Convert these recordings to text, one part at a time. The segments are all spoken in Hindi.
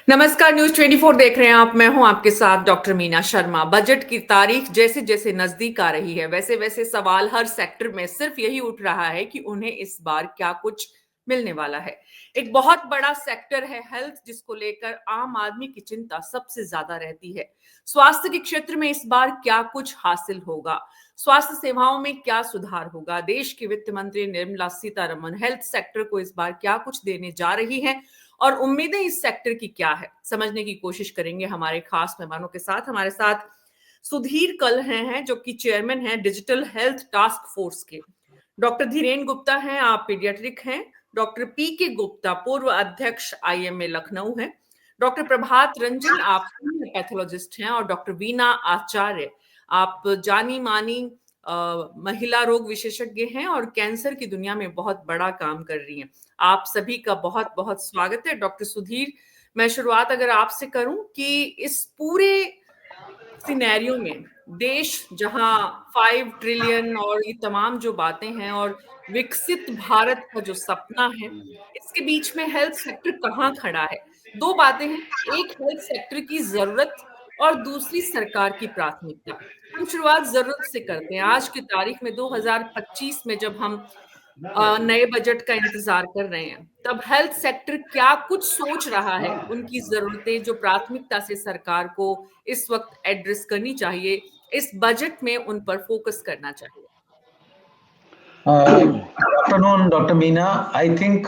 नमस्कार, न्यूज 24 देख रहे हैं आप। मैं हूं आपके साथ डॉक्टर मीना शर्मा। बजट की तारीख जैसे जैसे नजदीक आ रही है वैसे वैसे सवाल हर सेक्टर में सिर्फ यही उठ रहा है कि उन्हें इस बार क्या कुछ मिलने वाला है। एक बहुत बड़ा सेक्टर है हेल्थ, जिसको लेकर आम आदमी की चिंता सबसे ज्यादा रहती है। स्वास्थ्य के क्षेत्र में इस बार क्या कुछ हासिल होगा, स्वास्थ्य सेवाओं में क्या सुधार होगा, देश की वित्त मंत्री निर्मला सीतारमण हेल्थ सेक्टर को इस बार क्या कुछ देने जा रही हैं और उम्मीदें इस सेक्टर की क्या है, समझने की कोशिश करेंगे हमारे खास मेहमानों के साथ। हमारे साथ सुधीर कलह हैं जो कि चेयरमैन हैं डिजिटल हेल्थ टास्क फोर्स के। डॉक्टर धीरेन गुप्ता हैं, आप पीडियाट्रिक हैं। डॉक्टर पी के गुप्ता पूर्व अध्यक्ष आईएमए लखनऊ हैं। डॉक्टर प्रभात रंजन, आप पैथोलॉजिस्ट हैं। और डॉक्टर वीना आचार्य, आप जानी मानी महिला रोग विशेषज्ञ हैं और कैंसर की दुनिया में बहुत बड़ा काम कर रही हैं। आप सभी का बहुत बहुत स्वागत है। डॉक्टर सुधीर, मैं शुरुआत अगर आपसे करूं कि इस पूरे सिनेरियो में देश जहां 5 ट्रिलियन और ये तमाम जो बातें हैं और विकसित भारत का जो सपना है, इसके बीच में हेल्थ सेक्टर कहाँ खड़ा है? दो बातें हैं, एक हेल्थ सेक्टर की जरूरत और दूसरी सरकार की प्राथमिकता। हम शुरुआत जरूरत से करते हैं। आज की तारीख में 2025 में जब हम नए बजट का इंतजार कर रहे हैं, तब हेल्थ सेक्टर क्या कुछ सोच रहा है, उनकी जरूरतें जो प्राथमिकता से सरकार को इस वक्त एड्रेस करनी चाहिए, इस बजट में उन पर फोकस करना चाहिए। Afternoon doctor Meena. I think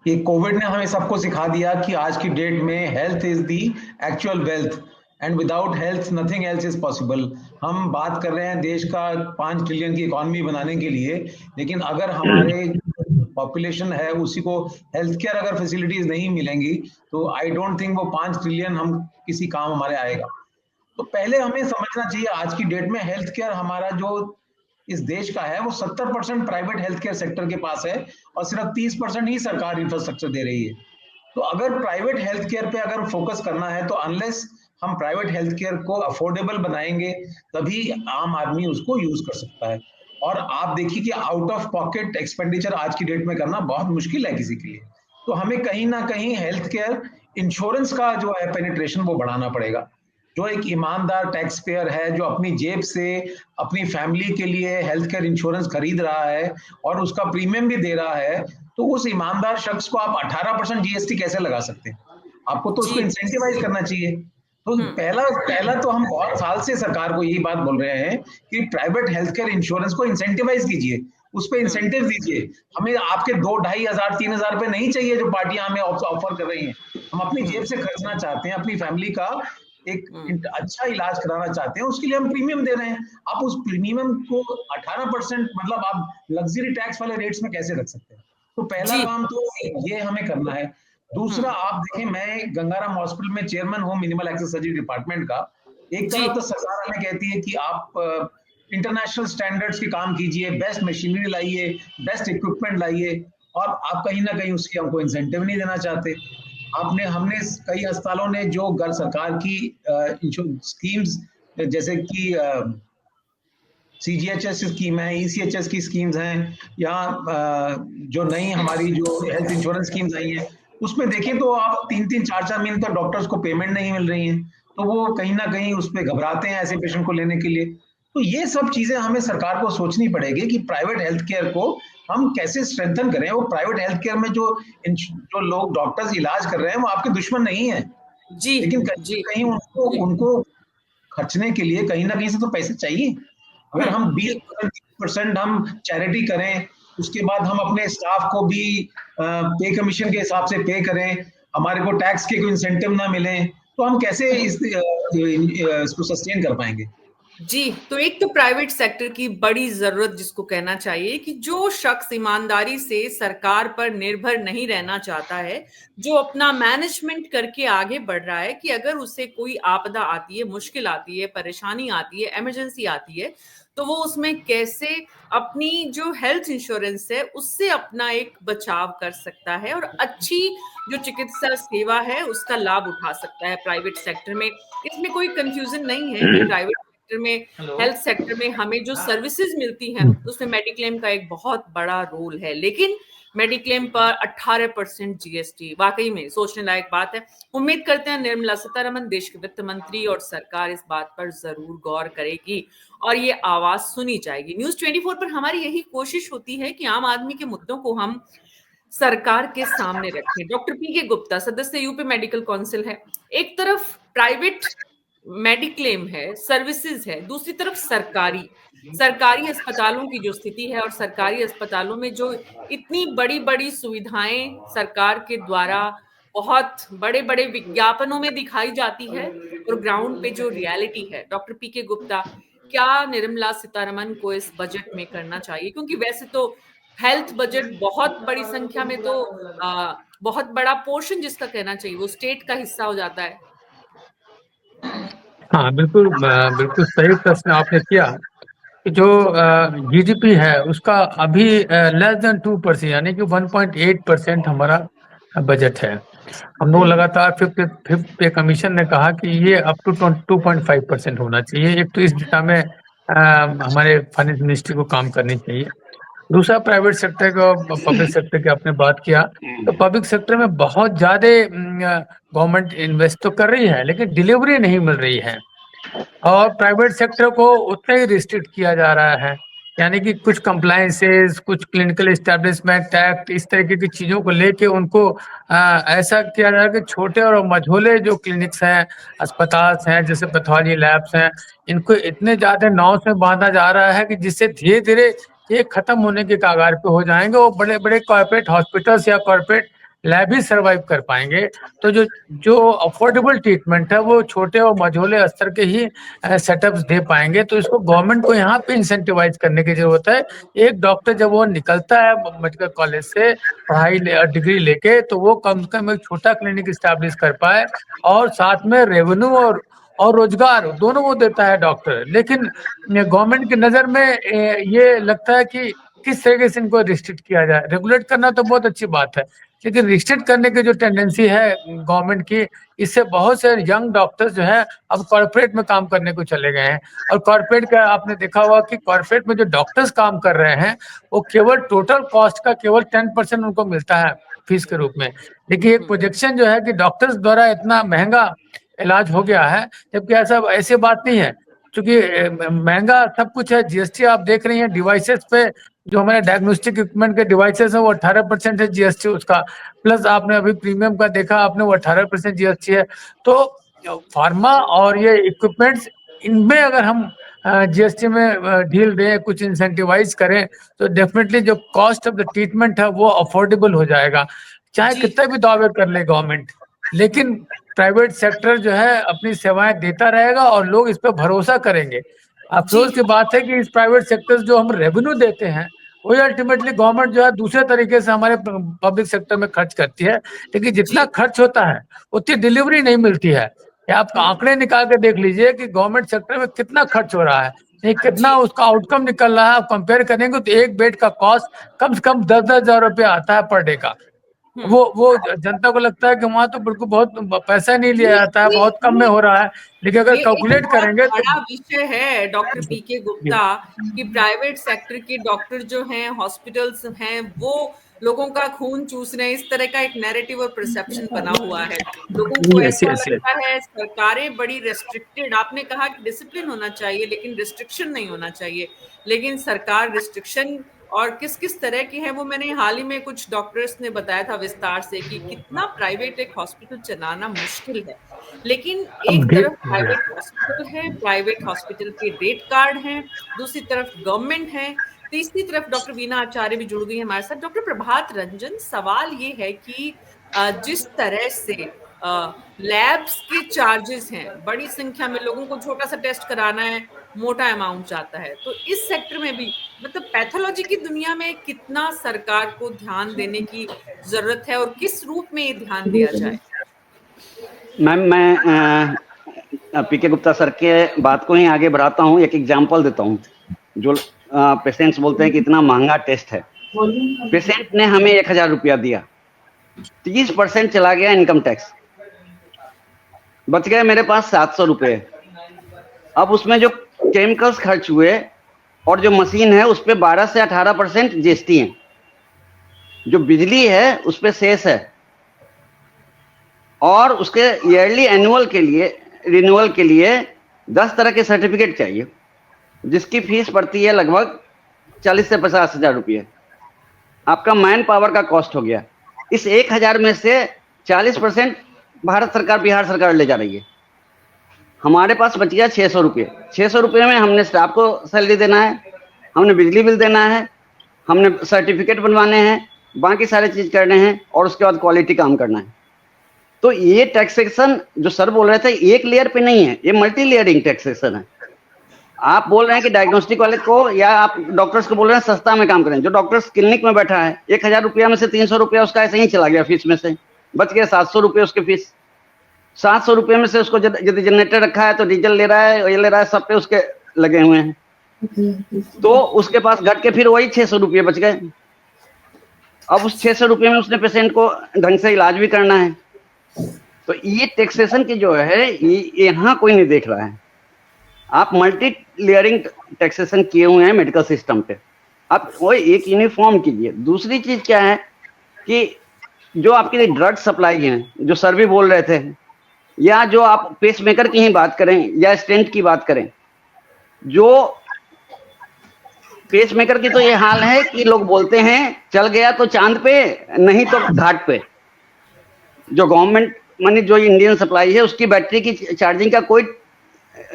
ये कोविड ने हमें सबको सिखा दिया कि आज की डेट में health is the actual wealth and without health nothing else is possible. हम बात कर रहे हैं देश का 5 ट्रिलियन की इकोनॉमी बनाने के लिए, लेकिन अगर हमारे पॉपुलेशन है उसी को हेल्थ केयर अगर फैसिलिटीज नहीं मिलेंगी तो आई डोंट थिंक वो 5 ट्रिलियन हम किसी काम हमारे आएगा। तो पहले हमें समझना चाहिए आज की डेट में हेल्थ केयर हमारा जो इस देश का है वो 70% प्राइवेट हेल्थ केयर सेक्टर के पास है और सिर्फ 30% ही सरकार इंफ्रास्ट्रक्चर दे रही है। तो अगर प्राइवेट हेल्थ केयर पे अगर फोकस करना है तो अनलेस हम प्राइवेट हेल्थ केयर को अफोर्डेबल बनाएंगे तभी आम आदमी उसको यूज कर सकता है। और आप देखिए कि आउट ऑफ पॉकेट एक्सपेंडिचर आज की डेट में करना बहुत मुश्किल है किसी के लिए। तो हमें कहीं ना कहीं हेल्थ केयर इंश्योरेंस का जो है पेनिट्रेशन वो बढ़ाना पड़ेगा। जो एक ईमानदार टैक्स पेयर है जो अपनी जेब से अपनी फैमिली के लिए हेल्थ केयर इंश्योरेंस खरीद रहा है और उसका प्रीमियम भी दे रहा है, तो उस ईमानदार शख्स को आप 18% जीएसटी कैसे लगा सकते हैं? आपको तो उसको जी। इंसेंटिवाइज करना चाहिए। तो हम्म। पहला पहला तो हम बहुत साल से सरकार को यही बात बोल रहे हैं कि प्राइवेट हेल्थ केयर इंश्योरेंस को इंसेंटिवाइज कीजिए, उस पर इंसेंटिव दीजिए। हमें आपके 2-2,500-3,000 रुपए नहीं चाहिए जो पार्टियां हमें ऑफर कर रही हैं। हम अपनी जेब से खर्चना चाहते हैं, अपनी फैमिली का एक अच्छा इलाज कराना चाहते हैं, उसके लिए हम प्रीमियम दे रहे हैं। आप उस प्रीमियम को 18% मतलब आप लग्जरी टैक्स वाले रेट्स में कैसे रख सकते हैं? तो पहला जी। काम तो ये हमें करना है। दूसरा, आप देखें, मैं गंगाराम हॉस्पिटल में चेयरमैन हूँ मिनिमल एक्सेस सर्जरी डिपार्टमेंट का। एक जी। तरफ तो सरकार हमें कहती है कि आप इंटरनेशनल स्टैंडर्ड्स के काम कीजिए, बेस्ट मशीनरी लाइए, बेस्ट इक्विपमेंट लाइए, और आप कहीं ना कहीं उसकी हमको इंसेंटिव नहीं देना चाहते। आपने हमने कई अस्पतालों ने जो सरकार की स्कीम्स जैसे कि सीजीएचएस स्कीम है, ईसीएचएस की स्कीम्स हैं, या जो नई हमारी जो हेल्थ इंश्योरेंस स्कीम्स आई हैं, उसमें देखें तो आप 3-3 4-4 महीने तक डॉक्टर्स को पेमेंट नहीं मिल रही है, तो वो कहीं ना कहीं उस पर घबराते हैं ऐसे पेशेंट को लेने के लिए। तो ये सब चीजें हमें सरकार को सोचनी पड़ेगी कि प्राइवेट हेल्थ केयर को हम कैसे स्ट्रेंथन करें। वो प्राइवेट हेल्थ केयर में जो लोग डॉक्टर्स इलाज कर रहे हैं वो आपके दुश्मन नहीं है, जी। लेकिन कहीं जी। ना कहीं उनको जी। उनको खर्चने के लिए कहीं ना कहीं से तो पैसे चाहिए। अगर हम बिल्कुल। 20% हम चैरिटी करें, उसके बाद हम अपने स्टाफ को भी पे कमीशन के हिसाब से पे करें, हमारे को टैक्स के कोई इंसेंटिव ना मिले, तो हम कैसे इसको सस्टेन कर पाएंगे? जी, तो एक तो प्राइवेट सेक्टर की बड़ी जरूरत जिसको कहना चाहिए कि जो शख्स ईमानदारी से सरकार पर निर्भर नहीं रहना चाहता है, जो अपना मैनेजमेंट करके आगे बढ़ रहा है, कि अगर उसे कोई आपदा आती है, मुश्किल आती है, परेशानी आती है, इमरजेंसी आती है, तो वो उसमें कैसे अपनी जो हेल्थ इंश्योरेंस है उससे अपना एक बचाव कर सकता है और अच्छी जो चिकित्सा सेवा है उसका लाभ उठा सकता है प्राइवेट सेक्टर में। इसमें कोई कंफ्यूजन नहीं है कि प्राइवेट सेक्टर में, हेल्थ सेक्टर में हमें जो सर्विसेज मिलती हैं उसमें मेडिक्लेम का एक बहुत बड़ा रोल है। लेकिन मेडिक्लेम पर 18% जीएसटी, वाकई में सोचने लायक बात है। उम्मीद करते हैं निर्मला सीतारमण देश के वित्त मंत्री और सरकार इस बात पर जरूर गौर करेगी और ये आवाज सुनी जाएगी। न्यूज़ 24 पर हमारी यही कोशिश होती है कि आम आदमी के मुद्दों को हम सरकार के सामने रखें। डॉक्टर पीके गुप्ता सदस्य यूपी मेडिकल काउंसिल है। एक तरफ प्राइवेट मेडिक्लेम है, सर्विसेज है, दूसरी तरफ सरकारी अस्पतालों की जो स्थिति है और सरकारी अस्पतालों में जो इतनी बड़ी बड़ी सुविधाएं सरकार के द्वारा बहुत बड़े बड़े विज्ञापनों में दिखाई जाती है और ग्राउंड पे जो रियलिटी है। डॉक्टर पीके गुप्ता, क्या निर्मला सीतारमण को इस बजट में करना चाहिए? क्योंकि वैसे तो हेल्थ बजट बहुत बड़ी संख्या में तो बहुत बड़ा पोर्शन जिसका कहना चाहिए वो स्टेट का हिस्सा हो जाता है। हाँ, बिल्कुल बिल्कुल सही प्रश्न आपने किया कि जो जीडीपी है उसका अभी लेस देन 2% यानी कि 1.8% हमारा बजट है। हम लोग लगातार फिफ्थ पे कमीशन ने कहा कि ये अप टू 2.5% होना चाहिए। एक तो इस दिशा में हमारे फाइनेंस मिनिस्ट्री को काम करनी चाहिए। दूसरा, प्राइवेट सेक्टर का पब्लिक सेक्टर की आपने बात किया, तो पब्लिक सेक्टर में बहुत ज्यादा गवर्नमेंट इन्वेस्ट तो कर रही है लेकिन डिलीवरी नहीं मिल रही है और प्राइवेट सेक्टर को उतना ही रिस्ट्रिक्ट किया जा रहा है। यानी कि कुछ कंप्लायंसेस, कुछ क्लिनिकल एस्टेब्लिशमेंट एक्ट, इस तरीके की चीजों को लेके उनको ऐसा किया जा रहा है कि छोटे और मझोले जो क्लिनिक्स हैं, अस्पताल हैं, जैसे पैथोलॉजी लैब्स हैं, इनको इतने ज्यादा नाव में बांधा जा रहा है कि जिससे धीरे धीरे ये खत्म होने के कगार पे हो जाएंगे। वो बड़े बड़े कॉर्पोरेट हॉस्पिटल्स या कॉर्पोरेट लैब ही सर्वाइव कर पाएंगे। तो जो जो अफोर्डेबल ट्रीटमेंट है वो छोटे और मझोले स्तर के ही सेटअप्स दे पाएंगे। तो इसको गवर्नमेंट को यहाँ पे इंसेंटिवाइज करने की जरूरत है। एक डॉक्टर जब वो निकलता है मेडिकल कॉलेज से पढ़ाई डिग्री लेके, तो वो कम से कम एक छोटा क्लिनिक स्टैब्लिश कर पाए और साथ में रेवेन्यू और रोजगार दोनों वो देता है डॉक्टर। लेकिन गवर्नमेंट की नजर में ये लगता है कि किस तरीके से इनको रिस्ट्रिक्ट किया जाए। रेगुलेट करना तो बहुत अच्छी बात है लेकिन रिस्ट्रिक्ट करने की जो टेंडेंसी है गवर्नमेंट की, इससे बहुत से यंग डॉक्टर्स जो है अब कॉर्पोरेट में काम करने को चले गए हैं। और कॉर्पोरेट का आपने देखा होगा कि कॉर्पोरेट में जो डॉक्टर्स काम कर रहे हैं वो केवल टोटल कॉस्ट का केवल 10% उनको मिलता है फीस के रूप में। लेकिन एक प्रोजेक्शन जो है कि डॉक्टर्स द्वारा इतना महंगा इलाज हो गया है, जबकि ऐसा ऐसी बात नहीं है। क्योंकि महंगा सब कुछ है। जीएसटी आप देख रही हैं डिवाइसेस पे, जो हमारे डायग्नोस्टिक इक्विपमेंट के डिवाइसेस है वो 18% है जीएसटी उसका। प्लस आपने अभी प्रीमियम का देखा आपने, वो 18% जीएसटी है। तो फार्मा और ये इक्विपमेंट्स, इनमें अगर हम जीएसटी में ढील दें, कुछ इंसेंटिवाइज करें, तो डेफिनेटली जो कॉस्ट ऑफ द ट्रीटमेंट है वो अफोर्डेबल हो जाएगा, चाहे कितना भी दावे कर ले गवर्नमेंट। लेकिन प्राइवेट सेक्टर जो है अपनी सेवाएं देता रहेगा और लोग इस पर भरोसा करेंगे। अफसोस की बात है कि इस प्राइवेट सेक्टर जो हम रेवेन्यू देते हैं वही अल्टीमेटली गवर्नमेंट जो है दूसरे तरीके से हमारे पब्लिक सेक्टर में खर्च करती है। लेकिन जितना खर्च होता है उतनी डिलीवरी नहीं मिलती है। आप आंकड़े निकाल के देख लीजिए कि गवर्नमेंट सेक्टर में कितना खर्च हो रहा है, नहीं कितना उसका आउटकम निकल रहा है। आप कंपेयर करेंगे तो एक बेड का कॉस्ट कम से कम 10-10 हजार रुपया आता है पर डे का। वो जनता को लगता है कि वहां तो बिल्कुल बहुत पैसा नहीं लिया जाता है, बहुत कम में हो रहा है। लेकिन अगर कैलकुलेट करेंगे तो बड़ा विषय है डॉक्टर पीके गुप्ता कि प्राइवेट सेक्टर के डॉक्टर जो हैं, हॉस्पिटल्स हैं, वो लोगों का खून चूस रहे हैं। इस तरह का एक नैरेटिव और परसेप्शन बना हुआ है। लोगों को ऐसा लगता है सरकारें बड़ी रेस्ट्रिक्टेड, आपने कहा कि डिसिप्लिन होना चाहिए लेकिन रिस्ट्रिक्शन नहीं होना चाहिए। लेकिन सरकार रिस्ट्रिक्शन और किस किस तरह की है वो मैंने हाल ही में कुछ डॉक्टर्स ने बताया था विस्तार से कि कितना प्राइवेट एक हॉस्पिटल चलाना मुश्किल है। लेकिन एक तरफ प्राइवेट हॉस्पिटल है, प्राइवेट हॉस्पिटल के रेट कार्ड हैं, दूसरी तरफ गवर्नमेंट है, तीसरी तरफ डॉक्टर वीना आचार्य भी जुड़ गई है हमारे साथ। डॉक्टर प्रभात रंजन, सवाल ये है कि जिस तरह से लैब्स के चार्जेस हैं, बड़ी संख्या में लोगों को छोटा सा टेस्ट कराना है, मोटा अमाउंट जाता है, तो इस सेक्टर में भी मतलब पैथोलॉजी की दुनिया में कितना सरकार को ध्यान देने की जरूरत है और किस रूप में ये ध्यान दिया जाए? मैम, मैं पीके गुप्ता सर के बात को ही आगे बढ़ाता हूँ। एक एग्जांपल देता हूँ। जो पेशेंट्स बोलते हैं कि इतना महंगा टेस्ट है, पेशेंट ने हमें 1000 रुपया दिया, 30% चला गया इनकम टैक्स, बच गए मेरे पास 700 रुपये। अब उसमें जो केमिकल्स खर्च हुए और जो मशीन है उस पर 12 से 18% जीएसटी है। जो बिजली है उस पे सेस है, और उसके ईयरली एनुअल के लिए रिन्यूअल के लिए 10 तरह के सर्टिफिकेट चाहिए, जिसकी फीस पड़ती है लगभग 40 से 50 हजार रुपये। आपका मैन पावर का कॉस्ट हो गया। इस 1000 में से 40% भारत सरकार, बिहार सरकार ले जा रही है। हमारे पास बच गया 600 रुपये। 600 रुपये में हमने स्टाफ को सैलरी देना है, हमने बिजली बिल देना है, हमने सर्टिफिकेट बनवाने हैं, बाकी सारे चीज करने हैं, और उसके बाद क्वालिटी काम करना है। तो ये टैक्सेशन जो सर बोल रहे थे, एक लेयर पे नहीं है, ये मल्टी लेयरिंग टैक्सेशन है। आप बोल रहे हैं कि डायग्नोस्टिक वाले को या आप डॉक्टर्स को बोल रहे हैं सस्ता में काम करें। जो डॉक्टर्स क्लिनिक में बैठा है, 1000 रुपया में से 300 रुपया उसका ऐसे ही चला गया फीस में से, बच गया 700 रुपये उसके फीस। 700 रुपये में से उसको यदि जनरेटर रखा है तो डीजल ले रहा है, ये ले रहा है, सब पे उसके लगे हुए हैं, तो उसके पास घट के फिर वही 600 रुपये बच गए। अब उस 600 रुपये में उसने पेशेंट को ढंग से इलाज भी करना है। तो ये टैक्सेशन की जो है, ये यहाँ कोई नहीं देख रहा है। आप मल्टी लेयरिंग टैक्सेशन किए हुए हैं मेडिकल सिस्टम पे, आप वो एक यूनिफॉर्म कीजिए। दूसरी चीज क्या है कि जो आपके ड्रग सप्लाई हैं, जो सर भी बोल रहे थे, या जो आप पेसमेकर की ही बात करें या स्टेंट की बात करें, जो पेसमेकर की तो ये हाल है कि लोग बोलते हैं चल गया तो चांद पे, नहीं तो घाट पे। जो गवर्नमेंट मानी जो इंडियन सप्लाई है, उसकी बैटरी की चार्जिंग का कोई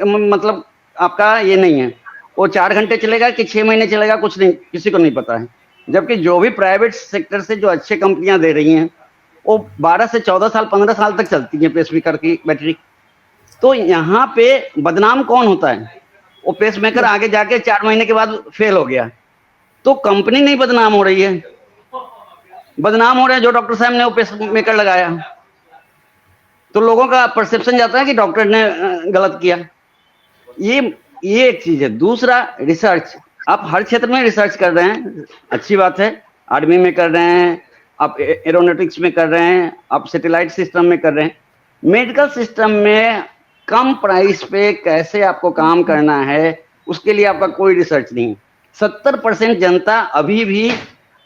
मतलब आपका ये नहीं है, वो 4 घंटे चलेगा कि 6 महीने चलेगा, कुछ नहीं, किसी को नहीं पता है। जबकि जो भी प्राइवेट सेक्टर से जो अच्छे कंपनियां दे रही हैं, वो 12 से 14 साल 15 साल तक चलती है पेसमेकर की बैटरी। तो यहाँ पे बदनाम कौन होता है? वो पेसमेकर आगे जाके 4 महीने के बाद फेल हो गया, तो कंपनी नहीं बदनाम हो रही है, बदनाम हो रहे हैं जो डॉक्टर साहब ने वो पेसमेकर लगाया। तो लोगों का परसेप्शन जाता है कि डॉक्टर ने गलत किया। ये एक चीज है। दूसरा, रिसर्च। आप हर क्षेत्र में रिसर्च कर रहे हैं, अच्छी बात है, आर्मी में कर रहे हैं, आप एरोनॉटिक्स में कर रहे हैं, आप सैटेलाइट सिस्टम में कर रहे हैं। मेडिकल सिस्टम में कम प्राइस पे कैसे आपको काम करना है, उसके लिए आपका कोई रिसर्च नहीं। 70% जनता अभी भी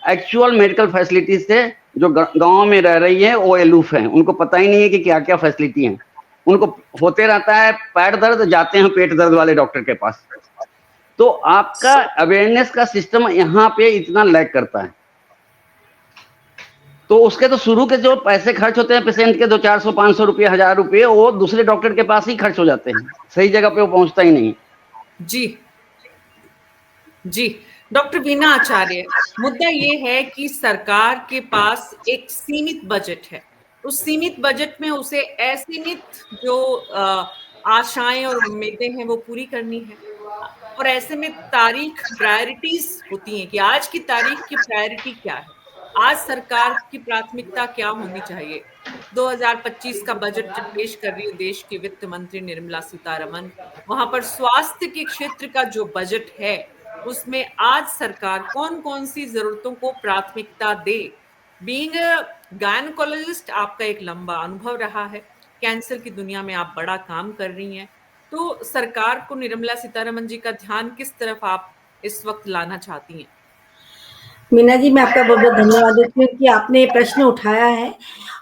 एक्चुअल मेडिकल फैसिलिटी से जो गांव में रह रही है वो एलूफ है, उनको पता ही नहीं है कि क्या क्या फैसिलिटी है। उनको होते रहता है पैर दर्द, जाते हैं पेट दर्द वाले डॉक्टर के पास। तो आपका अवेयरनेस का सिस्टम यहाँ पे इतना लैग करता है। तो उसके तो शुरू के जो पैसे खर्च होते हैं पेशेंट के, 400-500 रुपये, 1000 रुपये, वो दूसरे डॉक्टर के पास ही खर्च हो जाते हैं, सही जगह पे वो पहुंचता ही नहीं। जी डॉक्टर वीना आचार्य, मुद्दा ये है कि सरकार के पास एक सीमित बजट है, उस सीमित बजट में उसे असीमित जो आशाएं और उम्मीदें हैं वो पूरी करनी है, और ऐसे में तारीख, प्रायोरिटीज होती हैं कि आज की तारीख की प्रायोरिटी क्या है, आज सरकार की प्राथमिकता क्या होनी चाहिए। 2025 का बजट जब पेश कर रही है देश की वित्त मंत्री निर्मला सीतारमन, वहां पर स्वास्थ्य के क्षेत्र का जो बजट है उसमें आज सरकार कौन कौन सी जरूरतों को प्राथमिकता दे। बीइंग गायनकोलॉजिस्ट आपका एक लंबा अनुभव रहा है, कैंसर की दुनिया में आप बड़ा काम कर रही हैं, तो सरकार को, निर्मला सीतारमन जी का ध्यान किस तरफ आप इस वक्त लाना चाहती हैं? मीना जी, मैं आपका बहुत बहुत धन्यवाद देती हूँ कि आपने ये प्रश्न उठाया है।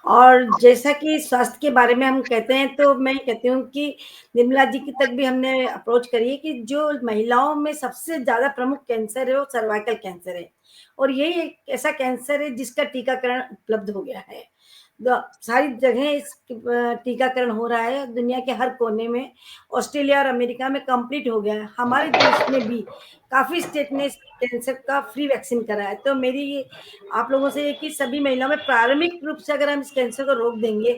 और जैसा कि स्वास्थ्य के बारे में हम कहते हैं, तो मैं कहती हूँ कि निर्मला जी की तक भी हमने अप्रोच करी है कि जो महिलाओं में सबसे ज्यादा प्रमुख कैंसर है वो सर्वाइकल कैंसर है, और यही एक ऐसा कैंसर है जिसका टीकाकरण उपलब्ध हो गया है। सारी जगह इस टीकाकरण हो रहा है, दुनिया के हर कोने में, ऑस्ट्रेलिया और अमेरिका में कंप्लीट हो गया है। हमारे देश में भी काफी स्टेट ने कैंसर का फ्री वैक्सीन करा है। तो मेरी आप लोगों से ये कि सभी महिलाओं में प्रारंभिक रूप से अगर हम इस कैंसर को रोक देंगे,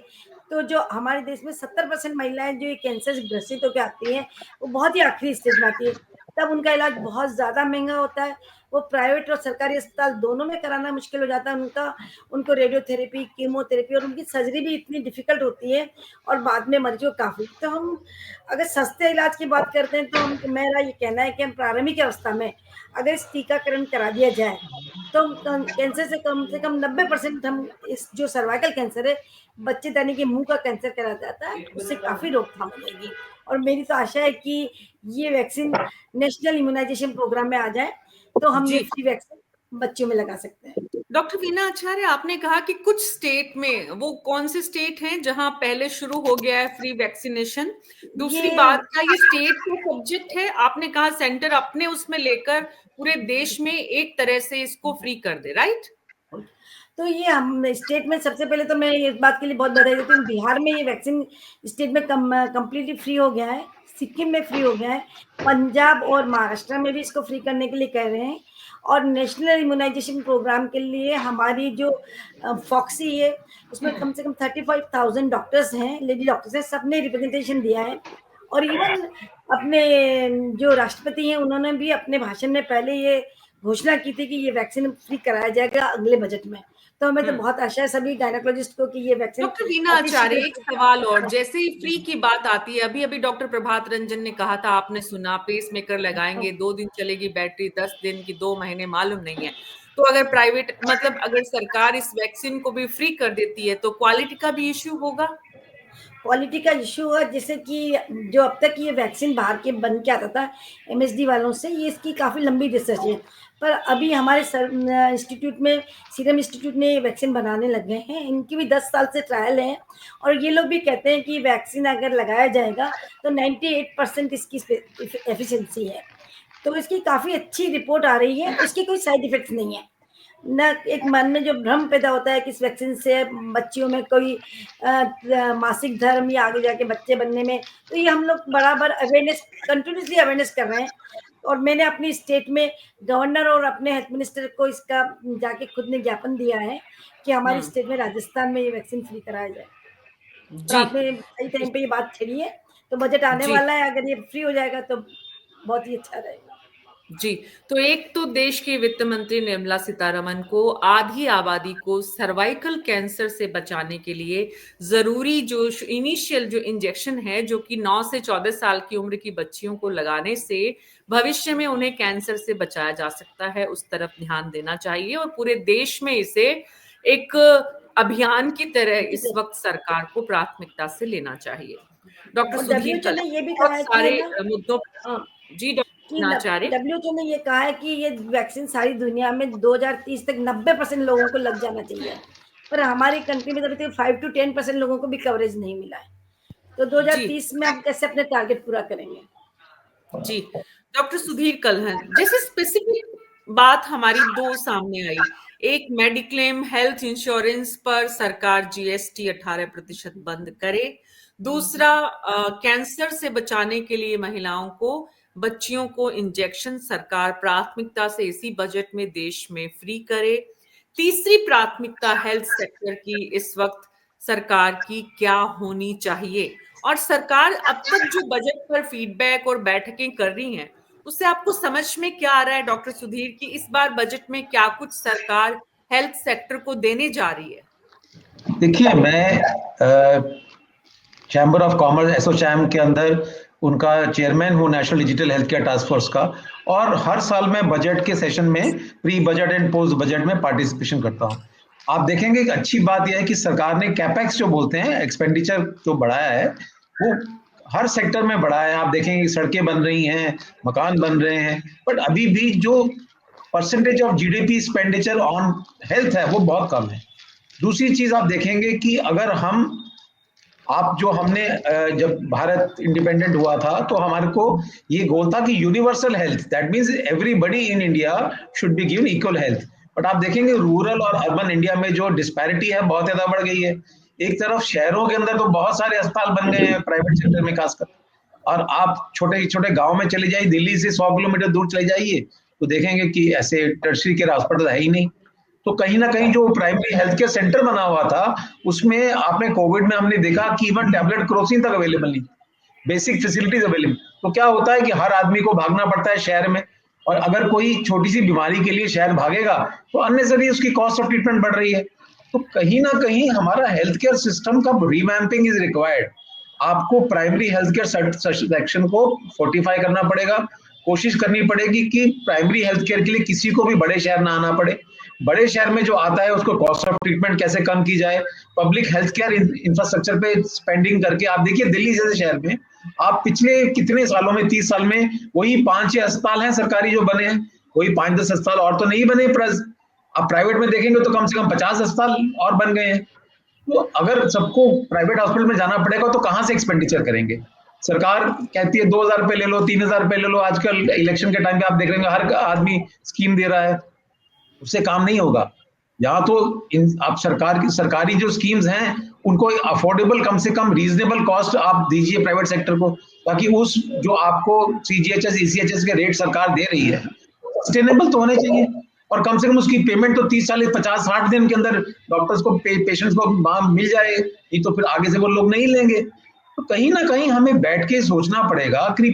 तो जो हमारे देश में 70% महिलाएं जो ये कैंसर से ग्रसित होकर आती हैं, वो बहुत ही आखिरी स्टेज में आती है, तब उनका इलाज बहुत ज्यादा महंगा होता है। वो प्राइवेट और सरकारी अस्पताल दोनों में कराना मुश्किल हो जाता है। उनको रेडियोथेरेपी, कीमोथेरेपी और उनकी सर्जरी भी इतनी डिफिकल्ट होती है, और बाद में मरीजों को काफी। तो हम अगर सस्ते इलाज की बात करते हैं, तो मेरा ये कहना है कि हम प्रारंभिक अवस्था में अगर इस टीकाकरण करा दिया जाए, तो कैंसर से कम 90% हम इस जो सर्वाइकल कैंसर है, बच्चेदानी के मुंह का कैंसर करा जाता है, उससे काफी रोकथाम हो जाएगी। और मेरी तो आशा है कि ये वैक्सीन नेशनल इम्यूनाइजेशन प्रोग्राम में आ जाए, तो हम ये फ्री वैक्सीन बच्चों में लगा सकते हैं। डॉक्टर वीना आचार्य, आपने कहा कि कुछ स्टेट में, वो कौन से स्टेट हैं जहां पहले शुरू हो गया है फ्री वैक्सीनेशन? दूसरी ये बात, क्या ये स्टेट का सब्जेक्ट है? आपने कहा सेंटर अपने उसमें लेकर पूरे देश में एक तरह से इसको फ्री कर दे, राइट? तो ये हम स्टेट में, सबसे पहले तो मैं इस बात के लिए बहुत बधाई देती हूँ, बिहार में ये वैक्सीन स्टेट में कंप्लीटली फ्री हो गया है, सिक्किम में फ्री हो गया है, पंजाब और महाराष्ट्र में भी इसको फ्री करने के लिए कह रहे हैं। और नेशनल इम्यूनाइजेशन प्रोग्राम के लिए हमारी जो फॉक्सी है, उसमें कम से कम 35,000 डॉक्टर्स हैं, लेडी डॉक्टर्स हैं, सबने रिप्रेजेंटेशन दिया है। और इवन अपने जो राष्ट्रपति हैं, उन्होंने भी अपने भाषण में पहले ये घोषणा की थी कि ये वैक्सीन फ्री कराया जाएगा अगले बजट में। तो हमें तो बहुत आशा है सभी गायनेकोलॉजिस्ट को कि ये वैक्सीन। डॉक्टर वीना आचार्य, एक सवाल और, जैसे ही फ्री की बात आती है, अभी अभी डॉक्टर प्रभात रंजन ने कहा था, आपने सुना, पेस मेकर लगाएंगे, 2 दिन चलेगी बैटरी, 10 दिन की 2 महीने मालूम नहीं है। तो अगर प्राइवेट, मतलब अगर सरकार इस वैक्सीन को भी फ्री कर देती है तो क्वालिटी का भी इश्यू होगा? क्वालिटी का इश्यू है, जैसे कि जो अब तक ये वैक्सीन बाहर के बन के आता था एमएसडी वालों से, ये इसकी काफ़ी लंबी रिसर्च है, पर अभी हमारे इंस्टीट्यूट में, सीरम इंस्टीट्यूट में वैक्सीन बनाने लग गए हैं, इनकी भी 10 साल से ट्रायल है। और ये लोग भी कहते हैं कि वैक्सीन अगर लगाया जाएगा तो 98% इसकी एफिशिएंसी है, तो इसकी काफ़ी अच्छी रिपोर्ट आ रही है, इसके कोई साइड इफेक्ट्स नहीं है। न एक मन में जो भ्रम पैदा होता है कि इस वैक्सीन से बच्चियों में कोई मासिक धर्म या आगे जाके बच्चे बनने में, तो ये हम लोग बराबर अवेयरनेस, कंटिन्यूसली अवेयरनेस कर रहे हैं। और मैंने अपनी स्टेट में गवर्नर और अपने हेल्थ मिनिस्टर को इसका जाके खुद ने ज्ञापन दिया है कि हमारी स्टेट में, राजस्थान में ये वैक्सीन फ्री कराया जाए। तो आपने सही टाइम पे ये बात छेड़ी है, तो बजट आने वाला है, अगर ये फ्री हो जाएगा तो बहुत ही अच्छा रहेगा। जी, तो एक तो देश की वित्त मंत्री निर्मला सीतारमण को आधी आबादी को सर्वाइकल कैंसर से बचाने के लिए जरूरी जो इनिशियल जो इंजेक्शन है, जो कि 9 से 14 साल की उम्र की बच्चियों को लगाने से भविष्य में उन्हें कैंसर से बचाया जा सकता है, उस तरफ ध्यान देना चाहिए और पूरे देश में इसे एक अभियान की तरह इस वक्त सरकार को प्राथमिकता से लेना चाहिए। डॉक्टर सुधीर कल ने ये भी बहुत कहा है सारे कि मुद्दों, जी डॉक्टर, WHO ने ये कहा है कि ये वैक्सीन सारी दुनिया में 2030 तक 90% लोगों को लग जाना चाहिए, पर हमारी कंट्री में अभी तक 5 to 10% लोगों को भी कवरेज नहीं मिला है। तो 2030 में हम कैसे अपने टारगेट पूरा करेंगे? जी डॉक्टर सुधीर कलहन, जैसे स्पेसिफिक बात हमारी 2 सामने आई, एक मेडिक्लेम हेल्थ इंश्योरेंस पर सरकार जीएसटी 18% बंद करे, दूसरा कैंसर से बचाने के लिए महिलाओं को, बच्चियों को इंजेक्शन सरकार प्राथमिकता से इसी बजट में देश में फ्री करे, तीसरी प्राथमिकता हेल्थ सेक्टर की इस वक्त सरकार की क्या होनी चाहिए? और सरकार अब तक जो बजट पर फीडबैक और बैठकें कर रही हैं, उससे आपको समझ में क्या आ रहा है डॉक्टर सुधीर की इस बार बजट में क्या कुछ सरकार हेल्थ सेक्टर को देने जा रही है? देखिए, मैं चैम्बर ऑफ कॉमर्स एसोचैम के अंदर उनका चेयरमैन हूँ, national digital health care task force का, और हर साल मैं बजट के सेशन में pre budget and post budget में पार्टिसिपेशन करता हूँ। आप देखेंगे एक अच्छी बात यह है कि सरकार ने कैपेक्स जो बोलते हैं, एक्सपेंडिचर जो बढ़ाया है, वो हर सेक्टर में बढ़ाया है। आप देखेंगे सड़कें बन रही हैं, मकान बन रहे हैं, बट अभी भी जो percentage of GDP expenditure on health है वो बहुत कम है। दूसरी चीज आप देखेंगे कि अगर हमने जब भारत इंडिपेंडेंट हुआ था तो हमारे को ये गोल था कि universal health, that means everybody in India should be given equal health. But आप देखेंगे रूरल और अर्बन इंडिया में जो डिस्पैरिटी है बहुत ज्यादा बढ़ गई है। एक तरफ शहरों के अंदर तो बहुत सारे अस्पताल बन गए हैं प्राइवेट सेक्टर में खासकर, और आप छोटे छोटे गांव में चले जाइए, दिल्ली से 100 किलोमीटर दूर चले जाइए तो देखेंगे कि ऐसे टर्शरी केयर हॉस्पिटल है ही नहीं। तो कहीं ना कहीं जो प्राइमरी हेल्थ केयर सेंटर बना हुआ था उसमें आपने कोविड में हमने देखा कि इवन टैबलेट क्रोसिन तक अवेलेबल नहीं, बेसिक फैसिलिटीज अवेलेबल। तो क्या होता है कि हर आदमी को भागना पड़ता है शहर में, और अगर कोई छोटी सी बीमारी के लिए शहर भागेगा तो अननेसेसरी उसकी कॉस्ट ऑफ ट्रीटमेंट बढ़ रही है। तो कहीं ना कहीं हमारा हेल्थ केयर सिस्टम का रीवैम्पिंग इज रिक्वायर्ड। आपको प्राइमरी हेल्थ केयर सेक्शन को फोर्टिफाई करना पड़ेगा, कोशिश करनी पड़ेगी कि प्राइमरी हेल्थ केयर के लिए किसी को भी बड़े शहर ना आना पड़े। बड़े शहर में जो आता है उसको कॉस्ट ऑफ ट्रीटमेंट कैसे कम की जाए, पब्लिक हेल्थ केयर इंफ्रास्ट्रक्चर पे स्पेंडिंग करके। आप देखिए दिल्ली जैसे शहर में आप पिछले कितने सालों में, 30 साल में वही 5-6 अस्पताल हैं सरकारी जो बने हैं, कोई 5-10 अस्पताल और तो नहीं बने प्रेस। अब प्राइवेट में देखेंगे तो कम से कम 50 अस्पताल और बन गए हैं। तो अगर सबको प्राइवेट हॉस्पिटल में जाना पड़ेगा तो कहाँ से एक्सपेंडिचर करेंगे? सरकार कहती है 2,000 रुपए ले लो, 3,000 रुपए ले लो। आजकल इलेक्शन के टाइम पे आप देख रहे हैं हर आदमी स्कीम दे रहा है, उससे काम नहीं होगा। यहाँ तो आप सरकारी जो स्कीम्स हैं उनको अफोर्डेबल, कम से कम रीजनेबल कॉस्ट आप दीजिए प्राइवेट सेक्टर को, ताकि उस जो आपको सीजीएचएस ईसीएचएस के रेट सरकार दे रही है सस्टेनेबल तो होने चाहिए, और कम से कम उसकी पेमेंट तो 30, 40, 50, 60 दिन के अंदर डॉक्टर्स को, पेशेंट्स को मिल जाए, नहीं तो फिर आगे से वो लोग नहीं लेंगे। तो कहीं ना कहीं हमें बैठ के सोचना पड़ेगा कि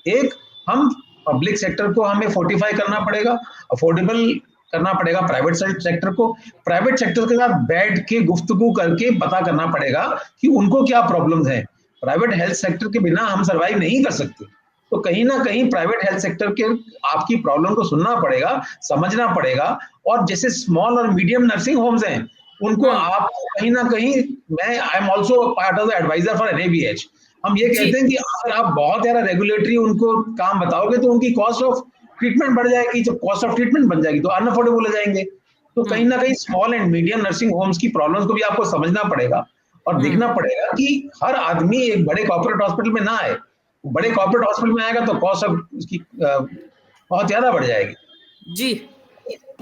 एक हम पब्लिक सेक्टर को हमें फोर्टिफाई करना पड़ेगा, अफोर्डेबल करना पड़ेगा प्राइवेट सेक्टर को, प्राइवेट सेक्टर के साथ बैठ के गुफ्तगू करके पता करना पड़ेगा कि उनको क्या प्रॉब्लम्स हैं। प्राइवेट हेल्थ सेक्टर के बिना हम सर्वाइव नहीं कर सकते। तो कहीं ना कहीं प्राइवेट हेल्थ सेक्टर के आपकी प्रॉब्लम को सुनना पड़ेगा, समझना पड़ेगा, और जैसे स्मॉल और मीडियम नर्सिंग होम्स हैं उनको आप कहीं ना कहीं, मैं I am also part of the advisor for NABH, हम ये कहते हैं कि अगर आप बहुत ज्यादा रेगुलेटरी उनको काम बताओगे तो उनकी कॉस्ट ऑफ ट्रीटमेंट बढ़ जाएगी, जब कॉस्ट ऑफ ट्रीटमेंट बन जाएगी तो अनअफोर्डेबल हो जाएंगे। तो कहीं ना कहीं small and medium nursing homes की प्रॉब्लम्स को भी आपको समझना पड़ेगा और देखना पड़ेगा कि हर आदमी एक बड़े कॉर्पोरेट हॉस्पिटल में ना आए। बड़े कॉर्पोरेट हॉस्पिटल में आएगा तो कॉस्ट ऑफ उसकी बहुत ज्यादा बढ़ जाएगी। जी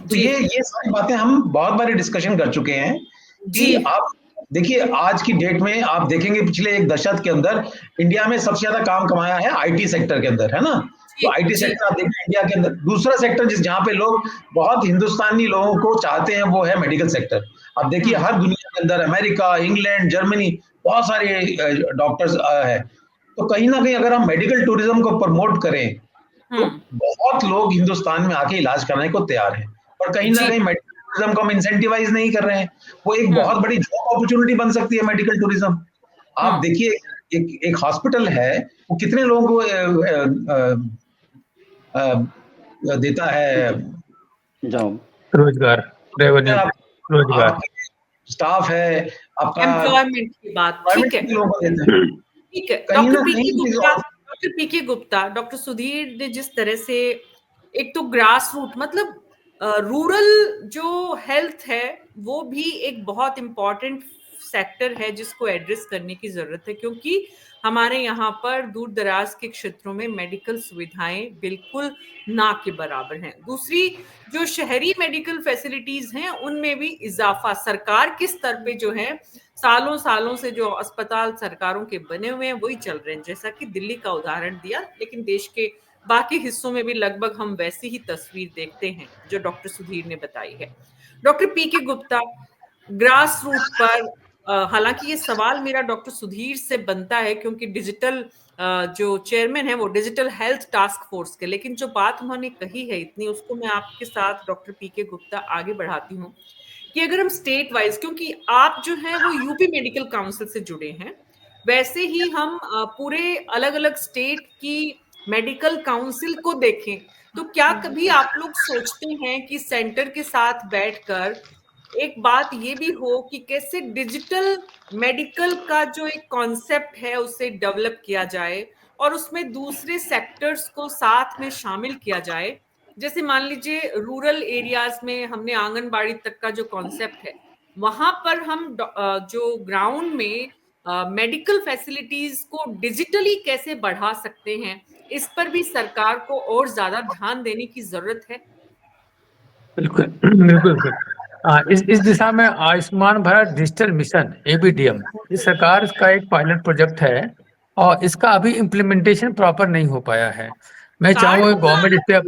तो ये सारी बातें हम बहुत बार डिस्कशन कर चुके हैं कि आप देखिए आज की डेट में आप देखेंगे पिछले एक दशक के अंदर इंडिया में सबसे ज्यादा काम कमाया है आईटी सेक्टर के अंदर, है ना। तो आईटी सेक्टर आप देखें इंडिया के अंदर। दूसरा सेक्टर जहां पे लोग बहुत हिंदुस्तानी लोगों को चाहते हैं वो है मेडिकल सेक्टर। आप देखिए हर दुनिया के अंदर अमेरिका, इंग्लैंड, जर्मनी बहुत सारे डॉक्टर्स है। तो कहीं ना कहीं अगर हम मेडिकल टूरिज्म को प्रमोट करें तो बहुत लोग हिंदुस्तान में आके इलाज करने को तैयार हैं, और कहीं ना कहीं मेडिकल टूरिज्म को हम इंसेंटिवाइज नहीं कर रहे हैं। वो एक बहुत बड़ी जॉब अपॉर्चुनिटी बन सकती है मेडिकल टूरिज्म। आप देखिए एक हॉस्पिटल है वो कितने लोगों को देता है जॉब, रोजगार, रेवेन्यू, रोजगार, स्टाफ है आपका, एम्प्लॉयमेंट की बात, ठीक है ठीक है। डॉक्टर पीके गुप्ता, डॉक्टर सुधीर ने जिस तरह से एक तो ग्रास रूट मतलब रूरल जो हेल्थ है वो भी एक बहुत इम्पॉर्टेंट सेक्टर है जिसको एड्रेस करने की जरूरत है, क्योंकि हमारे यहाँ पर दूर दराज के क्षेत्रों में मेडिकल सुविधाएं बिल्कुल ना के बराबर हैं। दूसरी जो शहरी मेडिकल फैसिलिटीज हैं उनमें भी इजाफा सरकार के स्तर पे जो है सालों सालों से जो अस्पताल सरकारों के बने हुए हैं वही चल रहे हैं, जैसा कि दिल्ली का उदाहरण दिया, लेकिन देश के बाकी हिस्सों में भी लगभग हम वैसी ही तस्वीर देखते हैं जो डॉक्टर सुधीर ने बताई है। डॉक्टर पीके गुप्ता, ग्रास रूट पर हालांकि ये सवाल मेरा डॉक्टर सुधीर से बनता है क्योंकि डिजिटल जो चेयरमैन है वो डिजिटल हेल्थ टास्क फोर्स के, लेकिन जो बात उन्होंने कही है इतनी, उसको मैं आपके साथ डॉक्टर पीके गुप्ता आगे बढ़ाती हूँ कि अगर हम स्टेट वाइज, क्योंकि आप जो है वो यूपी मेडिकल काउंसिल से जुड़े हैं, वैसे ही हम पूरे अलग अलग स्टेट की मेडिकल काउंसिल को देखें तो क्या कभी आप लोग सोचते हैं कि सेंटर के साथ बैठकर एक बात ये भी हो कि कैसे डिजिटल मेडिकल का जो एक कॉन्सेप्ट है उसे डेवलप किया जाए और उसमें दूसरे सेक्टर्स को साथ में शामिल किया जाए? जैसे मान लीजिए रूरल एरियाज में हमने आंगनबाड़ी तक का जो कॉन्सेप्ट है वहां पर हम जो ग्राउंड में मेडिकल फैसिलिटीज को डिजिटली कैसे बढ़ा सकते हैं, इस पर भी सरकार को और ज्यादा ध्यान देने की जरूरत है। बिल्कुल बिल्कुल। इस दिशा में Ayushman Bharat digital mission ABDM इस सरकार का एक पायलट प्रोजेक्ट है और इसका अभी इम्प्लीमेंटेशन प्रॉपर नहीं हो पाया है। मैं चाहूँगा गवर्नमेंट इस पे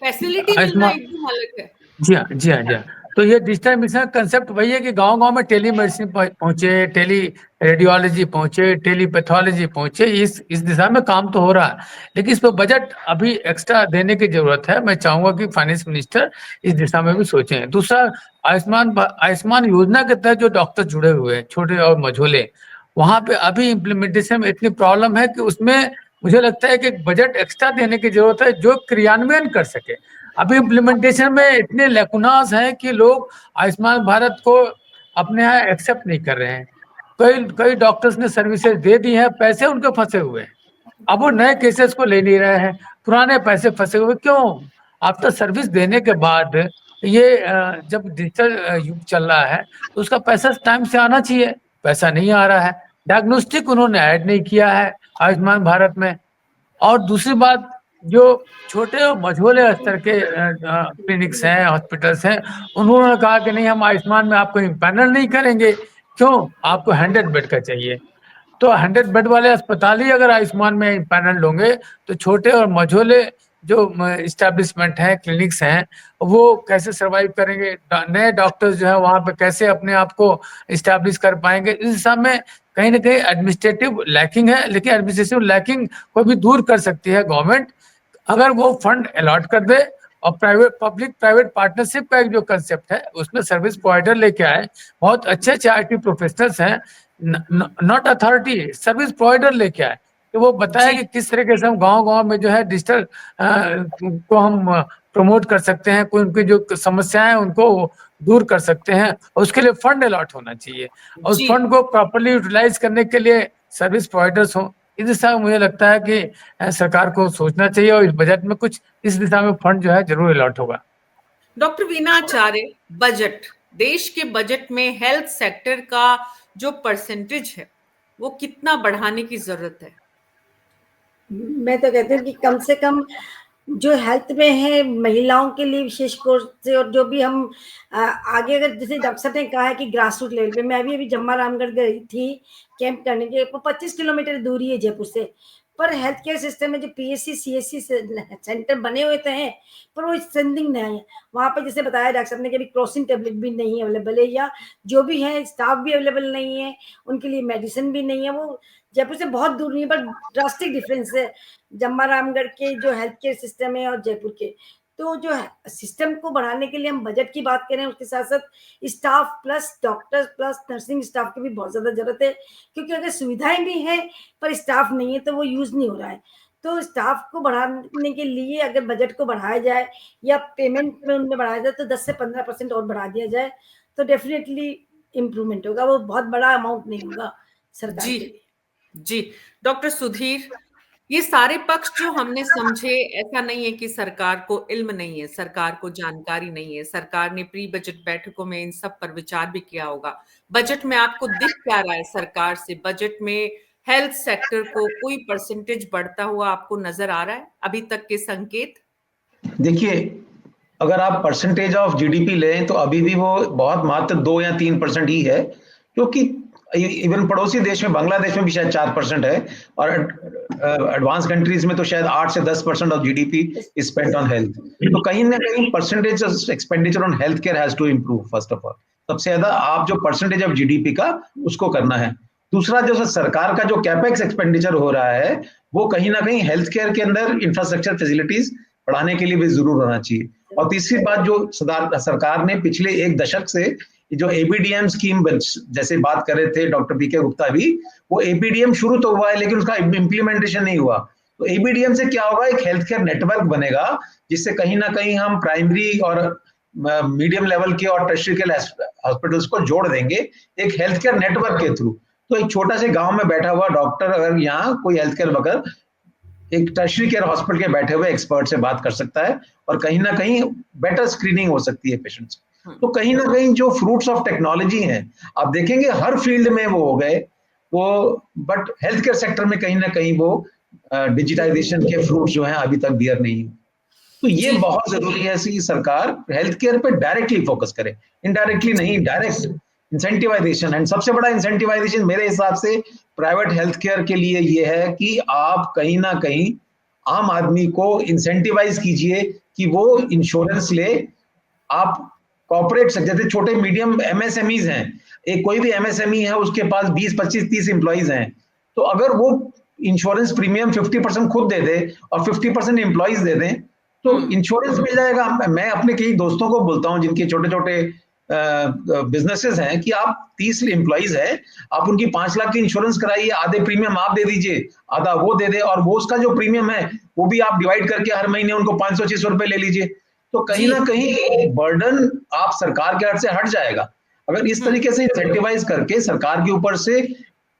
फैसिलिटी मिलना एकदम अलग है। जी हाँ जी हाँ जी हाँ। तो ये डिजिटल मिशन कंसेप्ट वही है कि गांव-गांव में टेली मेडिसिन पहुंचे, टेली रेडियोलॉजी पहुंचे, टेली पैथोलॉजी पहुंचे। इस दिशा में काम तो हो रहा है, लेकिन इस पर बजट अभी एक्स्ट्रा देने की जरूरत है। मैं चाहूंगा कि फाइनेंस मिनिस्टर इस दिशा में भी सोचें। दूसरा, आयुष्मान योजना के तहत जो डॉक्टर जुड़े हुए हैं छोटे और मझोले, वहां पे अभी इम्प्लीमेंटेशन में इतनी प्रॉब्लम है कि उसमें मुझे लगता है कि बजट एक्स्ट्रा देने की जरूरत है जो क्रियान्वयन कर सके। अभी इम्प्लीमेंटेशन में इतने लैकुनास हैं कि लोग आयुष्मान भारत को अपने यहाँ एक्सेप्ट नहीं कर रहे हैं। कई डॉक्टर्स ने सर्विसेज दे दी हैं, पैसे उनके फंसे हुए हैं, अब वो नए केसेस को ले नहीं रहे हैं, पुराने पैसे फंसे हुए क्यों? आफ्टर सर्विस देने के बाद ये जब डिजिटल युग चल रहा है तो उसका पैसा टाइम से आना चाहिए, पैसा नहीं आ रहा है। डायग्नोस्टिक उन्होंने ऐड नहीं किया है आयुष्मान भारत में। और दूसरी बात, जो छोटे और मझोले स्तर के क्लिनिक्स हैं, हॉस्पिटल्स हैं, उन्होंने कहा कि नहीं, हम आयुष्मान में आपको पैनल नहीं करेंगे। क्यों? आपको 100 बेड का चाहिए। तो 100 बेड वाले अस्पताल ही अगर आयुष्मान में पैनल होंगे तो छोटे और मझोले जो इस्टेब्लिशमेंट है, क्लिनिक्स हैं, वो कैसे सरवाइव करेंगे? नए डॉक्टर्स जो है वहां पे कैसे अपने आप को इस्टेब्लिश कर पाएंगे? इस हिसाब में कहीं ना कहीं एडमिनिस्ट्रेटिव लैकिंग है, लेकिन एडमिनिस्ट्रेटिव लैकिंग को भी दूर कर सकती है गवर्नमेंट अगर वो फंड अलॉट कर दे और प्राइवेट पब्लिक प्राइवेट पार्टनरशिप का एक जो कंसेप्ट है उसमें सर्विस प्रोवाइडर लेके आए। बहुत अच्छे अच्छे IT प्रोफेशनल्स हैं, नॉट अथॉरिटी, सर्विस प्रोवाइडर लेके आए तो वो बताया कि किस तरीके से हम गांव-गांव में जो है डिजिटल को हम प्रमोट कर सकते हैं, कोई उनकी जो समस्याएं हैं उनको दूर कर सकते हैं, और उसके लिए फंड अलॉट होना चाहिए और उस फंड को प्रॉपर्ली यूटिलाइज करने के लिए सर्विस प्रोवाइडर्स हों। इस दिशा में मुझे लगता है कि सरकार को सोचना चाहिए और इस बजट में कुछ इस दिशा में फंड जो है जरूर अलॉट होगा। डॉक्टर वीना आचार्य, बजट, देश के बजट में हेल्थ सेक्टर का जो परसेंटेज है वो कितना बढ़ाने की जरूरत है? मैं तो कहती हूँ कि कम से कम जो हेल्थ में है महिलाओं के लिए विशेष रूप से, और जो भी हम आगे, अगर जैसे डॉक्टर साहब ने कहा है कि ग्रास रूट लेवल पे, मैं अभी जम्मा रामगढ़ गई थी कैंप करने के, 25 किलोमीटर दूरी है जयपुर से, पर हेल्थ केयर सिस्टम में जो PSC CSC सेंटर बने हुए थे पर वो स्ट्रेंथिंग नहीं है वहाँ पे। जैसे बताया डॉक्टर साहब ने कि अभी क्रॉसिंग टेबलेट भी नहीं अवेलेबल है, या जो भी है स्टाफ भी अवेलेबल नहीं है, उनके लिए मेडिसिन भी नहीं है। वो जयपुर से बहुत दूर नहीं है, पर ड्रास्टिक डिफरेंस है जम्मा रामगढ़ के जो हेल्थ केयर सिस्टम है और जयपुर के। तो जो सिस्टम को बढ़ाने के लिए हम बजट की बात करें, उसके साथ साथ staff plus doctors plus nursing staff की भी बहुत ज्यादा जरूरत है, क्योंकि अगर सुविधाएं भी हैं पर स्टाफ नहीं है तो वो यूज नहीं हो रहा है। तो स्टाफ को बढ़ाने के लिए अगर बजट को बढ़ाया जाए या पेमेंट में उनमें बढ़ाया जाए तो 10 से 15% और बढ़ा दिया जाए तो डेफिनेटली इम्प्रूवमेंट होगा। वो बहुत बड़ा अमाउंट नहीं होगा सरकार के लिए। जी डॉक्टर सुधीर, ये सारे पक्ष जो हमने समझे, ऐसा नहीं है कि सरकार को इल्म नहीं है, सरकार को जानकारी नहीं है, सरकार ने प्री बजट बैठकों में इन सब पर विचार भी किया होगा। बजट में आपको दिख क्या रहा है सरकार से? बजट में हेल्थ सेक्टर को कोई परसेंटेज बढ़ता हुआ आपको नजर आ रहा है? अभी तक के संकेत? देखिए, अगर आप परसेंटेज ऑफ GDP लें तो अभी भी वो बहुत मात्र 2 या 3% ही है, क्योंकि इवन पड़ोसी देश में बांग्लादेश में भी शायद 4% है, और एडवांस कंट्रीज में तो शायद 8 से 10% of GDP is spent on health. तो कहीं ना कहीं percentage of expenditure on health care has to improve. First of all, सबसे ज्यादा आप जो परसेंटेज ऑफ GDP का उसको करना है। दूसरा, जो सरकार का जो कैपेक्स एक्सपेंडिचर हो रहा है वो कहीं ना कहीं हेल्थ केयर के अंदर इंफ्रास्ट्रक्चर फैसिलिटीज बढ़ाने के लिए भी जरूर होना चाहिए। और तीसरी बात, जो सरकार ने पिछले 1 दशक से जो ABDM स्कीम, जैसे बात कर रहे थे डॉक्टर PK गुप्ता भी, वो ABDM शुरू तो हुआ है लेकिन उसका इम्प्लीमेंटेशन नहीं हुआ। तो ABDM से क्या होगा, एक हेल्थ केयर नेटवर्क बनेगा जिससे कहीं ना कहीं हम प्राइमरी और मीडियम लेवल के और टर्शियरी के हॉस्पिटल्स को जोड़ देंगे एक हेल्थ केयर नेटवर्क के थ्रू। तो एक छोटा से गांव में बैठा हुआ डॉक्टर अगर यहाँ कोई हेल्थ केयर बगैर एक टर्शियरी केयर हॉस्पिटल के बैठे हुए एक्सपर्ट से बात कर सकता है और कहीं ना कहीं बेटर स्क्रीनिंग हो सकती है पेशेंट्स। तो कहीं ना कहीं जो फ्रूट्स ऑफ टेक्नोलॉजी हैं, आप देखेंगे हर फील्ड में वो हो गए वो, बट हेल्थ केयर सेक्टर में कहीं ना कहीं वो डिजिटाइजेशन के फ्रूट्स जो हैं अभी तक बियर नहीं। तो ये बहुत जरूरी है कि सरकार हेल्थ केयर पे डायरेक्टली फोकस करे, इनडायरेक्टली नहीं, डायरेक्ट इंसेंटिवाइजेशन। एंड सबसे बड़ा इंसेंटिवाइजेशन मेरे हिसाब से प्राइवेट हेल्थ केयर के लिए ये है कि आप कहीं ना कहीं आम आदमी को इंसेंटिवाइज कीजिए कि वो इंश्योरेंस ले। आप कॉर्पोरेट जैसे छोटे मीडियम MSMEs हैं, एक कोई भी MSME है उसके पास 20, 25, 30 एम्प्लॉइज हैं, तो अगर वो इंश्योरेंस प्रीमियम 50% खुद दे दे और 50% एम्प्लॉइज दे दें तो इंश्योरेंस मिल जाएगा। मैं अपने कई दोस्तों को बोलता हूं जिनके छोटे छोटे बिजनेसेस हैं कि आप 30 एम्प्लॉइज हैं, आप उनकी 5 लाख की इंश्योरेंस कराइए, आधे प्रीमियम आप दे दीजिए, आधा वो दे दे, और वो उसका जो प्रीमियम है वो भी आप डिवाइड करके हर महीने उनको 500-600 रुपए ले लीजिए। तो कहीं ना कहीं बर्डन आप सरकार के हाथ से हट जाएगा। अगर इस तरीके से इंसेंटिवाइज करके सरकार के ऊपर से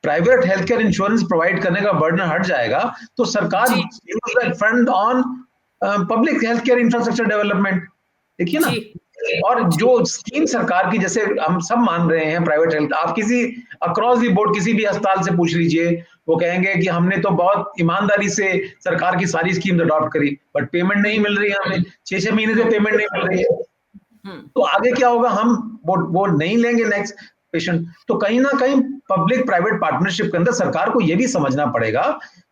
private health care insurance provide करने का बर्डन हट जाएगा तो सरकार use that fund on public health care infrastructure development, देखिए ना। और जो स्कीम सरकार की, जैसे हम सब मान रहे हैं प्राइवेट हेल्थ, आप किसी अक्रॉस दी बोर्ड किसी भी अस्पताल से पूछ लीजिए, वो कहेंगे कि हमने तो बहुत ईमानदारी से सरकार की सारी स्कीम अडॉप्ट करी, बट पेमेंट नहीं मिल रही है, हमें 6-6 महीने से पेमेंट नहीं मिल रही है। तो आगे क्या होगा, हम वो नहीं लेंगे नेक्स्ट पेशेंट। तो कहीं ना कहीं पब्लिक प्राइवेट पार्टनरशिप के अंदर सरकार को यह भी समझना पड़ेगा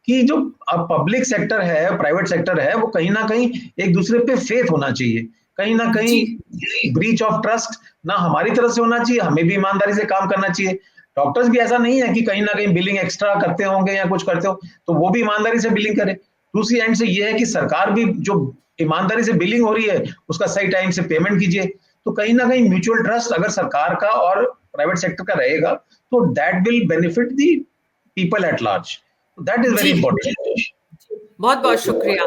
कि जो पब्लिक सेक्टर है, प्राइवेट सेक्टर है, वो कहीं ना कहीं एक दूसरे पे फेथ होना चाहिए। कहीं ना कहीं ब्रीच ऑफ ट्रस्ट ना हमारी तरफ से होना चाहिए, हमें भी ईमानदारी से काम करना चाहिए। डॉक्टर्स भी ऐसा नहीं है कि कहीं ना कहीं बिलिंग एक्स्ट्रा करते होंगे या कुछ करते हो, तो वो भी ईमानदारी से बिलिंग करे। दूसरी एंड से ये है कि सरकार भी जो ईमानदारी से बिलिंग हो रही है उसका सही टाइम से पेमेंट कीजिए। तो कहीं ना कहीं म्यूचुअल ट्रस्ट अगर सरकार का और प्राइवेट सेक्टर का रहेगा तो that will benefit the people at large. That is very important. बहुत बहुत शुक्रिया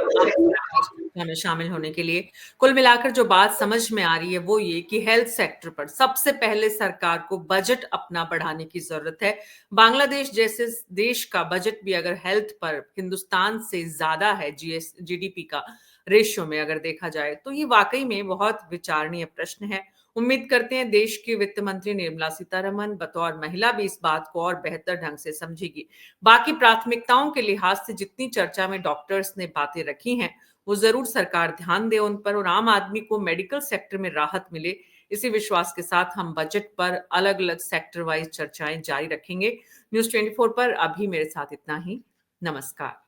में शामिल होने के लिए। कुल मिलाकर जो बात समझ में आ रही है वो ये कि हेल्थ सेक्टर पर सबसे पहले सरकार को बजट अपना बढ़ाने की जरूरत है। बांग्लादेश जैसे देश का बजट भी अगर हेल्थ पर हिंदुस्तान से ज्यादा है जीडीपी का रेशियो में अगर देखा जाए, तो ये वाकई में बहुत विचारणीय प्रश्न है। उम्मीद करते हैं देश की वित्त मंत्री निर्मला सीतारमण बतौर महिला भी इस बात को और बेहतर ढंग से समझेगी। बाकी प्राथमिकताओं के लिहाज से जितनी चर्चा में डॉक्टर्स ने बातें रखी हैं, वो जरूर सरकार ध्यान दे उन पर और आम आदमी को मेडिकल सेक्टर में राहत मिले। इसी विश्वास के साथ हम बजट पर अलग अलग सेक्टर वाइज चर्चाएं जारी रखेंगे। न्यूज़ 24 पर अभी मेरे साथ इतना ही। नमस्कार।